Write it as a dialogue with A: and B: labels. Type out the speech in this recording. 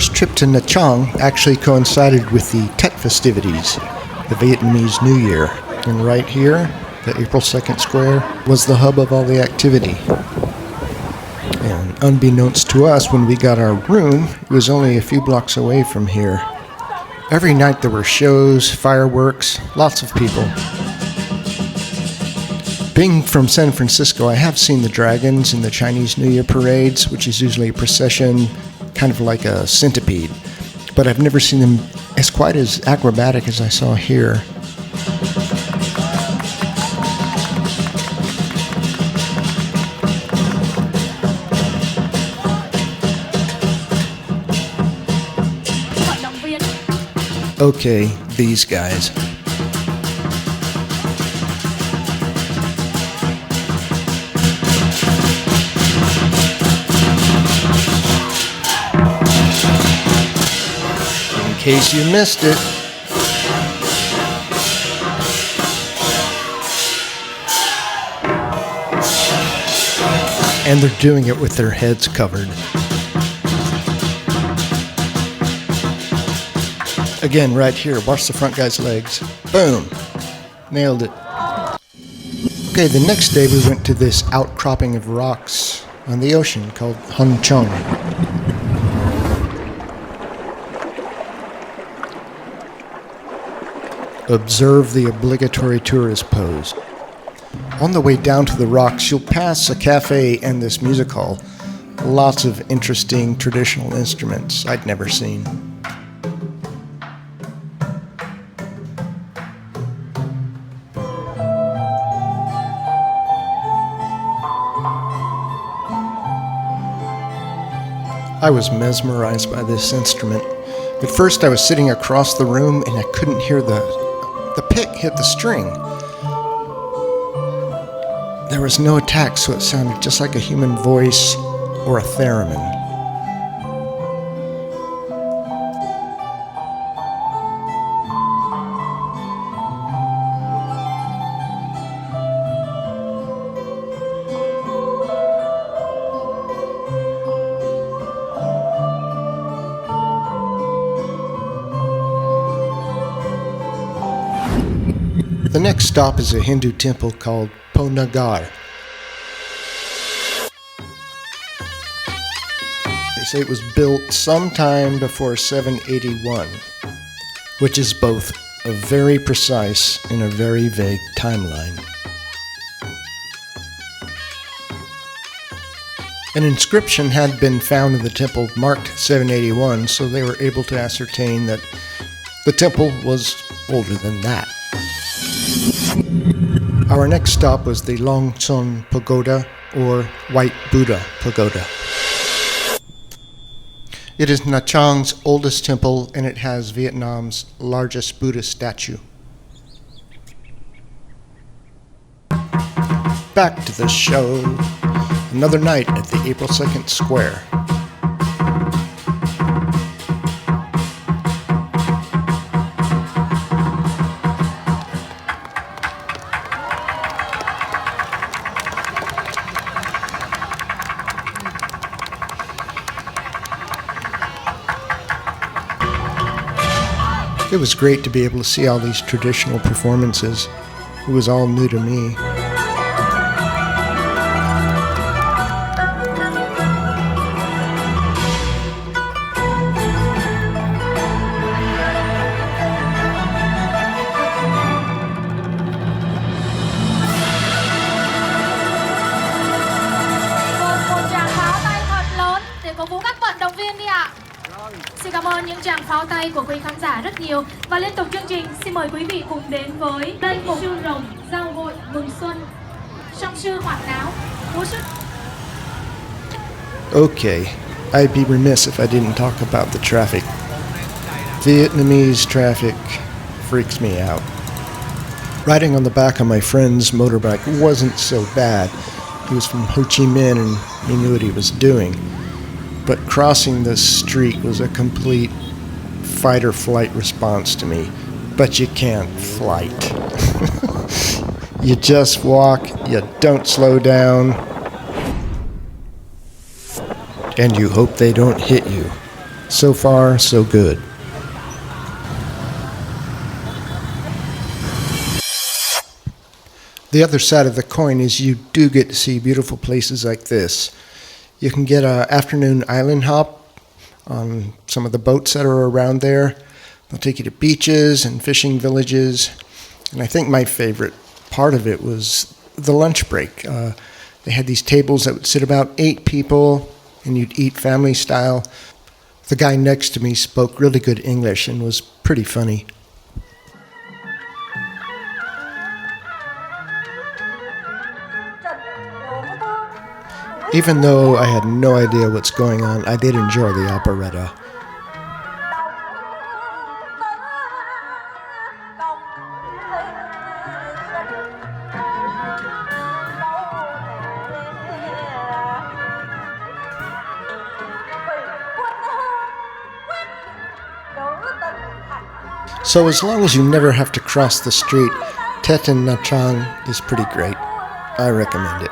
A: first trip to Nha Trang actually coincided with the Tet festivities, the Vietnamese New Year. And right here, the April 2nd square, was the hub of all the activity. And unbeknownst to us, when we got our room, it was only a few blocks away from here. Every night there were shows, fireworks, lots of people. Being from San Francisco, I have seen the dragons in the Chinese New Year parades, which is usually a procession, kind of like a centipede. But I've never seen them as quite as acrobatic as I saw here. Okay, these guys. In case you missed it. And they're doing it with their heads covered. Again, right here, watch the front guy's legs. Boom! Nailed it. Okay, the next day we went to this outcropping of rocks on the ocean called Hon Chung. Observe the obligatory tourist pose. On the way down to the rocks, you'll pass a cafe and this music hall. Lots of interesting traditional instruments I'd never seen. I was mesmerized by this instrument. At first I was sitting across the room and I couldn't hear the pick hit the string. There was no attack, so it sounded just like a human voice or a theremin. The next stop is a Hindu temple called Nagar. They say it was built sometime before 781, which is both a very precise and a very vague timeline. An inscription had been found in the temple marked 781, so they were able to ascertain that the temple was older than that. Our next stop was the Long Son Pagoda, or White Buddha Pagoda. It is Nha Trang's oldest temple, and it has Vietnam's largest Buddha statue. Back to the show. Another night at the April 2nd Square. It was great to be able to see all these traditional performances. It was all new to me.
B: Xin cảm ơn những tràng pháo tay của quý khán giả rất nhiều. Và liên tục chương trình, xin mời quý vị cùng đến với đây một sư rồng giao hội mừng xuân. Song sư hoạt náo, múa sức.
A: Okay, I'd be remiss if I didn't talk about the traffic. Vietnamese traffic freaks me out. Riding on the back of my friend's motorbike wasn't so bad. He was from Ho Chi Minh and he knew what he was doing. But crossing this street was a complete fight or flight response to me. But you can't flight. You just walk, you don't slow down, and you hope they don't hit you. So far, so good. The other side of the coin is you do get to see beautiful places like this. You can get an afternoon island hop on some of the boats that are around there. They'll take you to beaches and fishing villages. And I think my favorite part of it was the lunch break. They had these tables that would sit about 8 people, and you'd eat family style. The guy next to me spoke really good English and was pretty funny. Even though I had no idea what's going on, I did enjoy the operetta. So as long as you never have to cross the street, Tet and Nha Trang is pretty great. I recommend it.